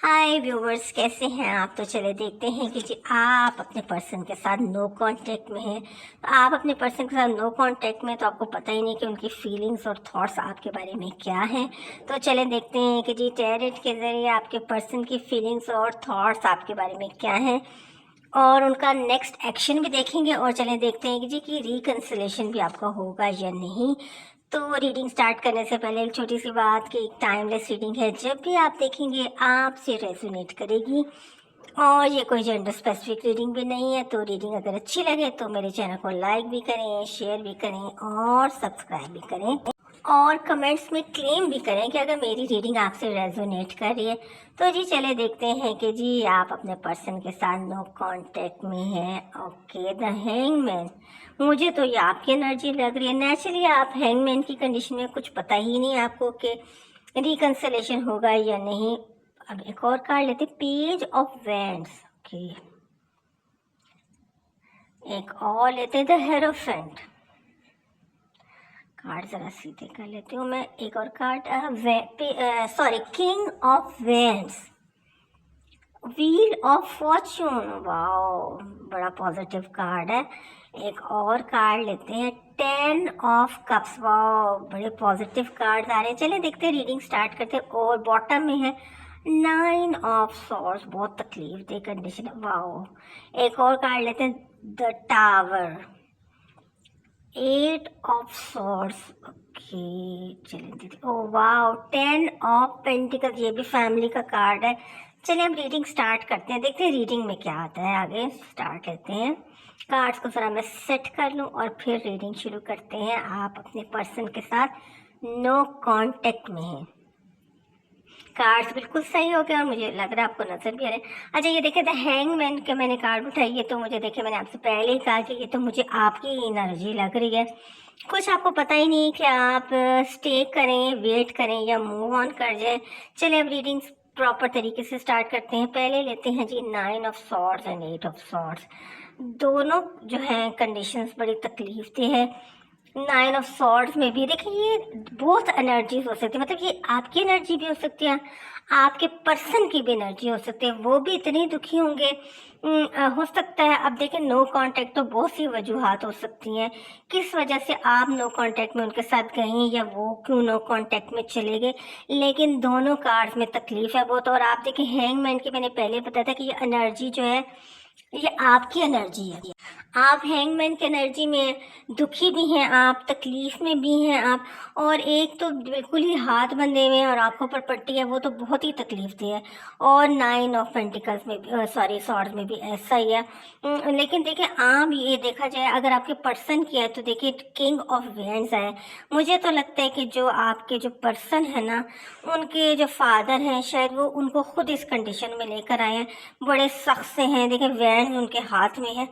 हाय viewers, कैसे हैं आप। तो चले देखते हैं कि जी आप अपने पर्सन के साथ नो कांटेक्ट में हैं। तो आप अपने पर्सन के साथ नो कांटेक्ट में तो आपको पता ही नहीं कि उनकी फीलिंग्स और थॉट्स आपके बारे में क्या हैं। तो चले देखते हैं कि जी टैरोट के ज़रिए आपके पर्सन की फीलिंग्स और थॉट्स आपके बारे में क्या हैं और उनका नेक्स्ट एक्शन भी देखेंगे। और चलें देखते हैं कि जी कि रिकन्सिलेशन भी आपका होगा या नहीं। तो रीडिंग स्टार्ट करने से पहले एक छोटी सी बात कि एक टाइमलेस रीडिंग है, जब भी आप देखेंगे आपसे रेजोनेट करेगी। और ये कोई जेंडर स्पेसिफिक रीडिंग भी नहीं है। तो रीडिंग अगर अच्छी लगे तो मेरे चैनल को लाइक भी करें, शेयर भी करें और सब्सक्राइब भी करें और कमेंट्स में क्लेम भी करें कि अगर मेरी रीडिंग आपसे रेजोनेट कर रही है। तो जी चले देखते हैं कि जी आप अपने पर्सन के साथ नो कांटेक्ट में हैं। Okay, the hangman. मुझे तो ये आपकी एनर्जी लग रही है। नेचुरली आप हैंगमैन की कंडीशन में कुछ पता ही नहीं आपको कि रिकंसलेशन होगा या नहीं। अब एक और कार्ड लेते, पेज ऑफ वैंड्स। ओके, एक और लेते द हेरोफेंट। कार्ड जरा सीधे कर लेती हूँ मैं। एक और card, sorry, king of vends, wheel of Fortune. Wow, बड़ा पॉजिटिव कार्ड है। एक और कार्ड लेते हैं, 10 ऑफ कप्स। वाओ, बड़े पॉजिटिव कार्ड आ रहे हैं। चलिए देखते हैं, रीडिंग स्टार्ट करते हैं। और बॉटम में है 9 ऑफ सॉर्ड्स, बहुत तकलीफ दे कंडीशन है। वाओ, एक और कार्ड लेते हैं, the tower, 8 of swords. Okay, चलिए दीदी। ओ वाओ, 10 ऑफ पेंटिकल्स, ये भी फैमिली का कार्ड है। चलिए हम रीडिंग स्टार्ट करते हैं, देखते हैं रीडिंग में क्या आता है। आगे स्टार्ट करते हैं। कार्ड्स को जरा मैं सेट कर लूँ और फिर रीडिंग शुरू करते हैं। आप अपने पर्सन के साथ नो कांटेक्ट में हैं। कार्ड्स बिल्कुल सही हो गया और मुझे लग रहा है आपको नजर भी आ रहा है। अच्छा, ये देखिए, द हैंगमैन के मैंने कार्ड उठाई है। तो मुझे देखिए, मैंने आपसे पहले ही कहा कि ये तो मुझे आपकी एनर्जी लग रही है। कुछ आपको पता ही नहीं कि आप स्टे करें, वेट करें या मूव ऑन कर जाए। चलिए अब रीडिंग प्रॉपर तरीके से स्टार्ट करते हैं। पहले लेते हैं जी 9 of swords and 8 of swords. दोनों जो है कंडीशंस बड़ी तकलीफ दे है। 9 ऑफ सॉर्ड्स में भी देखिए, ये बहुत एनर्जीज हो सकती है। मतलब ये आपकी एनर्जी भी हो सकती है, आपके पर्सन की भी एनर्जी हो सकती है। वो भी इतने दुखी होंगे। हो सकता है। अब देखिए, नो कांटेक्ट तो बहुत सी वजूहात हो सकती हैं। किस वजह से आप नो कांटेक्ट में उनके साथ गए या वो क्यों नो कांटेक्ट में चले गए। लेकिन दोनों कार्ड्स में तकलीफ है बहुत। और आप देखिए, हैंगमैन की मैंने पहले बताया था कि ये एनर्जी जो है ये आपकी एनर्जी है। आप हैंगमैन की एनर्जी में दुखी भी हैं, आप तकलीफ में भी हैं आप। और एक तो बिल्कुल ही हाथ बंधे हुए हैं और आंखों पर पट्टी है, वो तो बहुत ही तकलीफ दी है। और 9 ऑफ पेंटिकल्स में भी, सॉरी, सॉर्ड्स में भी ऐसा ही है। लेकिन देखिए, आप ये देखा जाए अगर आपके पर्सन की है तो देखिए किंग ऑफ वेंड्स है। मुझे तो लगता है कि जो आपके जो पर्सन है ना, उनके जो फादर हैं शायद वो उनको खुद इस कंडीशन में लेकर आए हैं। बड़े सख्त से हैं, देखिए वैंड उनके हाथ में है।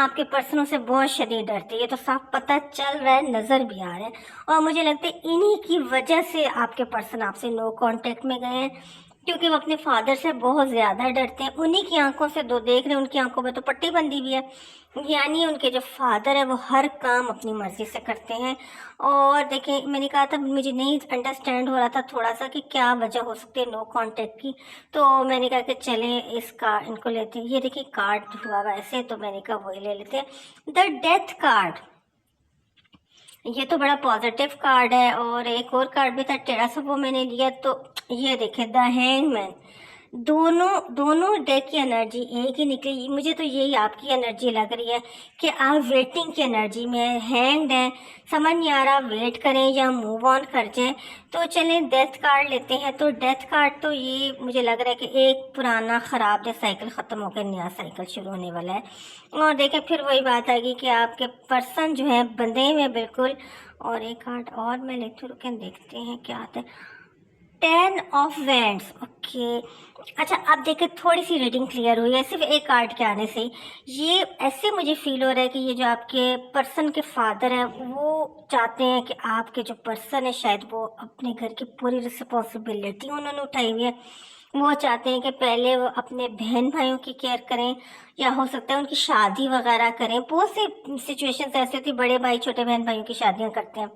आपके पर्सनों से बहुत शदीद डरते हैं, ये तो साफ पता चल रहा है, नज़र भी आ रहा है। और मुझे लगता है इन्हीं की वजह से आपके पर्सन आपसे नो कांटेक्ट में गए हैं, क्योंकि वो अपने फादर से बहुत ज़्यादा डरते हैं। उन्हीं की आंखों से दो देख रहे हैं, उनकी आंखों में तो पट्टी बंदी भी है। यानी उनके जो फादर है वो हर काम अपनी मर्जी से करते हैं। और देखिए, मैंने कहा था मुझे नहीं अंडरस्टैंड हो रहा था थोड़ा सा कि क्या वजह हो सकती है नो कांटेक्ट की। तो मैंने कहा कि चलें इसका इनको लेते हैं। ये देखिए कार्ड हुआ वैसे, तो मैंने कहा वही ले लेते हैं, द डेथ कार्ड। ये तो बड़ा पॉजिटिव कार्ड है। और एक और कार्ड भी था टेढ़ा सा, वो मैंने लिया। तो ये देखे द हैंगमैन। दोनों दोनों डेक की एनर्जी एक ही निकली। मुझे तो यही आपकी एनर्जी लग रही है कि आप वेटिंग की एनर्जी में हैंग्ड हैं। समझ नहीं आ रहा वेट करें या मूव ऑन कर जाएं। तो चलें डेथ कार्ड लेते हैं। तो डेथ कार्ड तो ये मुझे लग रहा है कि एक पुराना ख़राब साइकिल ख़त्म होकर नया साइकिल शुरू होने वाला है। और देखें, फिर वही बात आएगी कि आपके पर्सन जो है बंधे हुए बिल्कुल। और एक कार्ड और मैं लेती हूँ, रुकें देखते हैं क्या आता है, 10 ऑफ वैंड्स। ओके, अच्छा अब देखिए थोड़ी सी रीडिंग क्लियर हुई है सिर्फ एक कार्ड के आने से। ये ऐसे मुझे फील हो रहा है कि ये जो आपके पर्सन के फादर हैं वो चाहते हैं कि आपके जो पर्सन है शायद वो अपने घर की पूरी रिस्पॉन्सिबिलिटी उन्होंने उठाई हुई है। वो चाहते हैं कि पहले वो अपने बहन भाइयों की केयर करें या हो सकता है उनकी शादी वगैरह करें। बहुत सी सिचुएशंस ऐसी होती, बड़े भाई छोटे बहन भाइयों की शादियाँ करते हैं।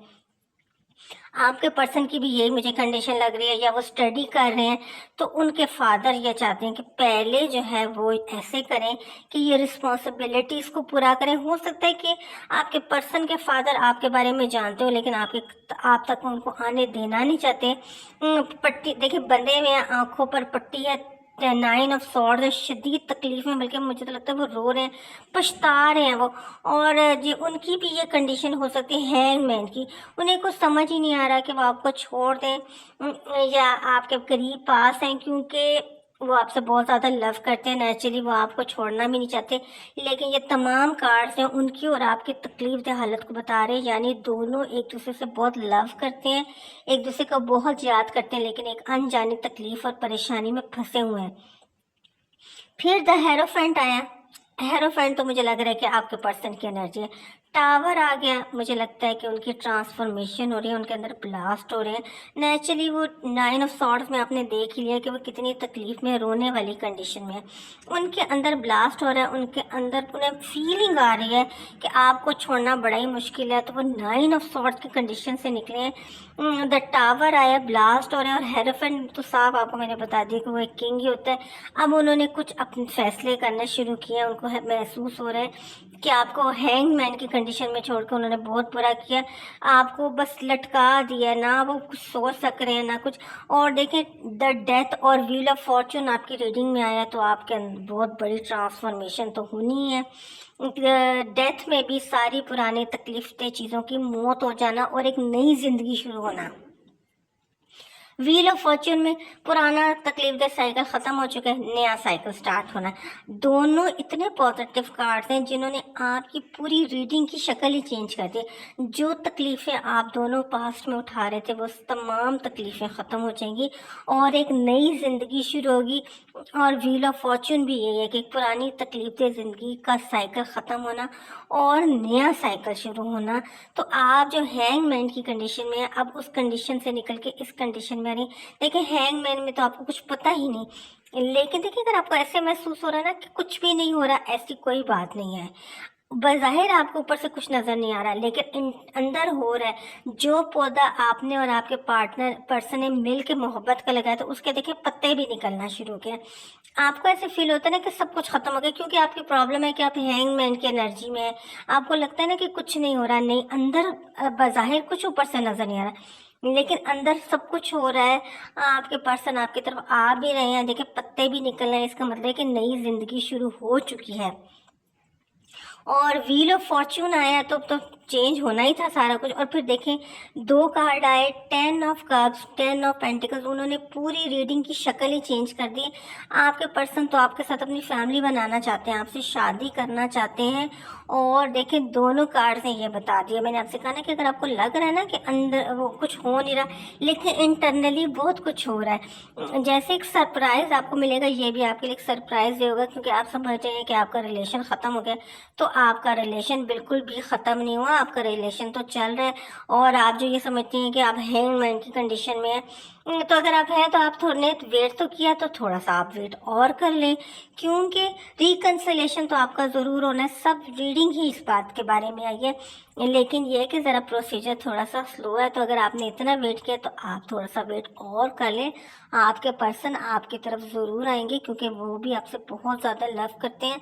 आपके पर्सन की भी यही मुझे कंडीशन लग रही है, या वो स्टडी कर रहे हैं तो उनके फादर ये चाहते हैं कि पहले जो है वो ऐसे करें कि ये रिस्पॉन्सिबिलिटीज़ को पूरा करें। हो सकता है कि आपके पर्सन के फादर आपके बारे में जानते हो, लेकिन आप तक उनको आने देना नहीं चाहते। पट्टी देखिए, बंधे हुए हैं, आंखों पर पट्टी है, 9 ऑफ सॉर्ड्स है, शदीद तकलीफ में, बल्कि मुझे तो लगता है वो रो रहे हैं, पछता रहे हैं वो। और जी उनकी भी ये कंडीशन हो सकती है हैंगमैन की, उन्हें कुछ समझ ही नहीं आ रहा कि वो आपको छोड़ दें या आपके करीब पास हैं, क्योंकि वो आपसे बहुत ज़्यादा लव करते हैं। नेचुरली वो आपको छोड़ना भी नहीं चाहते, लेकिन ये तमाम कार्ड्स हैं उनकी और आपकी तकलीफ हालत को बता रहे हैं, यानी दोनों एक दूसरे से बहुत लव करते हैं, एक दूसरे को बहुत याद करते हैं, लेकिन एक अनजानी तकलीफ और परेशानी में फंसे हुए हैं। फिर द हेरोफेंट आया। हेरोफेंट तो मुझे लग रहा है कि आपके पर्सन की एनर्जी है। टावर आ गया, मुझे लगता है कि उनकी ट्रांसफॉर्मेशन हो रही है, उनके अंदर ब्लास्ट हो रहे हैं। नेचुरली वो 9 ऑफ सॉर्ड्स में आपने देख ही लिया कि वो कितनी तकलीफ में, रोने वाली कंडीशन में है। उनके अंदर ब्लास्ट हो रहा है, उनके अंदर उन्हें फीलिंग आ रही है कि आपको छोड़ना बड़ा ही मुश्किल है, तो वो 9 ऑफ सॉर्ड्स की कंडीशन से निकले हैं। द टावर आया, ब्लास्ट हो रहा है, और हेरोफेंट तो साफ आपको मैंने बता दिया कि वो एक किंग ही होता है। अब उन्होंने कुछ अपने फैसले करने शुरू किए, उनको महसूस हो रहा है कि आपको हैंगमैन की कंडीशन में छोड़कर उन्होंने बहुत बुरा किया, आपको बस लटका दिया, ना वो कुछ सोच सक रहे हैं ना कुछ। और देखें, द डेथ और व्हील ऑफ फॉर्चून आपकी रीडिंग में आया, तो आपके अंदर बहुत बड़ी ट्रांसफॉर्मेशन तो होनी है। डेथ में भी सारी पुरानी तकलीफें, चीज़ों की मौत हो जाना और एक नई जिंदगी शुरू होना। व्हील ऑफ फॉर्च्यून में पुराना तकलीफ दे साइकिल ख़त्म हो चुका है, नया साइकिल स्टार्ट होना है। दोनों इतने पॉजिटिव कार्ड्स हैं जिन्होंने आपकी पूरी रीडिंग की शक्ल ही चेंज कर दी। जो तकलीफ़ें आप दोनों पास्ट में उठा रहे थे वो तमाम तकलीफ़ें ख़त्म हो जाएंगी और एक नई ज़िंदगी शुरू होगी। और व्हील ऑफ फॉर्च्यून भी यही है कि पुरानी तकलीफ ज़िंदगी का साइकिल ख़त्म होना और नया साइकिल शुरू होना। तो आप जो हैंगमैन की कंडीशन में है, अब उस कंडीशन से निकल के इस कंडीशन में आ रही। देखिए, हैंगमैन में तो आपको कुछ पता ही नहीं, लेकिन देखिए अगर आपको ऐसे महसूस हो रहा है ना कि कुछ भी नहीं हो रहा, ऐसी कोई बात नहीं है। बज़ाहिर आपको ऊपर से कुछ नज़र नहीं आ रहा, लेकिन अंदर हो रहा है। जो पौधा आपने और आपके पर्सन ने मिल के मोहब्बत का लगाया, तो उसके देखिए पत्ते भी निकलना शुरू हो गए। आपको ऐसे फील होता है ना कि सब कुछ खत्म हो गया, क्योंकि आपकी प्रॉब्लम है कि आप हैंगमैन की एनर्जी में है। आपको लगता है ना कि कुछ नहीं हो रहा, नहीं, अंदर बज़ाहिर कुछ ऊपर से नज़र नहीं आ रहा, लेकिन अंदर सब कुछ हो रहा है। आपके पर्सन आपकी तरफ आ भी रहे हैं, देखिए पत्ते भी निकल रहे हैं, इसका मतलब है कि नई जिंदगी शुरू हो चुकी है। और व्हील ऑफ फॉर्च्यून आया तो चेंज होना ही था सारा कुछ। और फिर देखें, 2 कार्ड आए, 10 ऑफ कप्स, 10 ऑफ पेंटिकल्स, उन्होंने पूरी रीडिंग की शक्ल ही चेंज कर दी। आपके पर्सन तो आपके साथ अपनी फैमिली बनाना चाहते हैं, आपसे शादी करना चाहते हैं। और देखें, दोनों कार्ड ने ये बता दिया, मैंने आपसे कहा ना कि अगर आपको लग रहा है ना कि अंदर वो कुछ हो नहीं रहा, लेकिन इंटरनली बहुत कुछ हो रहा है, जैसे एक सरप्राइज आपको मिलेगा, ये भी आपके लिए एक सरप्राइज होगा, क्योंकि आप समझ रहे हैं कि आपका रिलेशन ख़त्म हो गया। तो आपका रिलेशन बिल्कुल भी ख़त्म नहीं हुआ, आपका रिलेशन तो चल रहा है। और आप जो ये समझती हैं कि आप हैंगमैन की कंडीशन में हैं, तो अगर आप हैं तो आप थोड़े वेट तो किया, तो थोड़ा सा आप वेट और कर लें, क्योंकि रिकन्सिलेशन तो आपका ज़रूर होना है। सब रीडिंग ही इस बात के बारे में आई है, लेकिन ये है कि ज़रा प्रोसीजर थोड़ा सा स्लो है। तो अगर आपने इतना वेट किया तो आप थोड़ा सा वेट और कर लें, आपके पर्सन आपकी तरफ ज़रूर आएंगे, क्योंकि वो भी आपसे बहुत ज़्यादा लव करते हैं।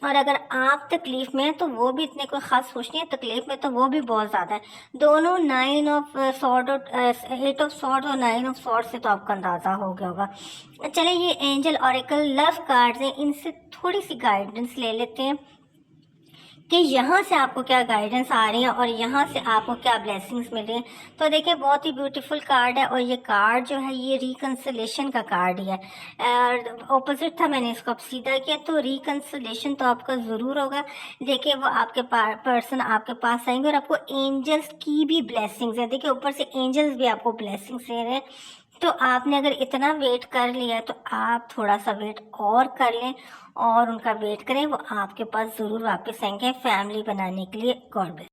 और अगर आप तकलीफ़ में हैं तो वो भी इतने कोई ख़ास खुश नहीं है, तकलीफ़ में तो वो भी बहुत ज़्यादा है। दोनों 9 ऑफ सॉर्ड और 8 ऑफ सॉर्ड और 9 ऑफ सॉर्ड से तो आपका अंदाज़ा हो गया होगा। चलिए, ये एंजल ऑरेकल लव कार्ड्स हैं, इनसे थोड़ी सी गाइडेंस ले लेते हैं कि यहाँ से आपको क्या गाइडेंस आ रही है और यहाँ से आपको क्या ब्लेसिंग्स मिल रही हैं। तो देखिए, बहुत ही ब्यूटीफुल कार्ड है, और ये कार्ड जो है ये रिकन्सिलेशन का कार्ड ही है। ऑपोजिट था, मैंने इसको अब सीधा किया, तो रिकन्सिलेशन तो आपका ज़रूर होगा। देखिए, वो आपके पर्सन आपके पास आएंगे और आपको एंजल्स की भी ब्लेसिंग्स है। देखिए, ऊपर से एंजल्स भी आपको ब्लेसिंग्स दे रहे हैं। तो आपने अगर इतना वेट कर लिया है तो आप थोड़ा सा वेट और कर लें और उनका वेट करें, वो आपके पास ज़रूर वापस आएंगे फैमिली बनाने के लिए। God bless.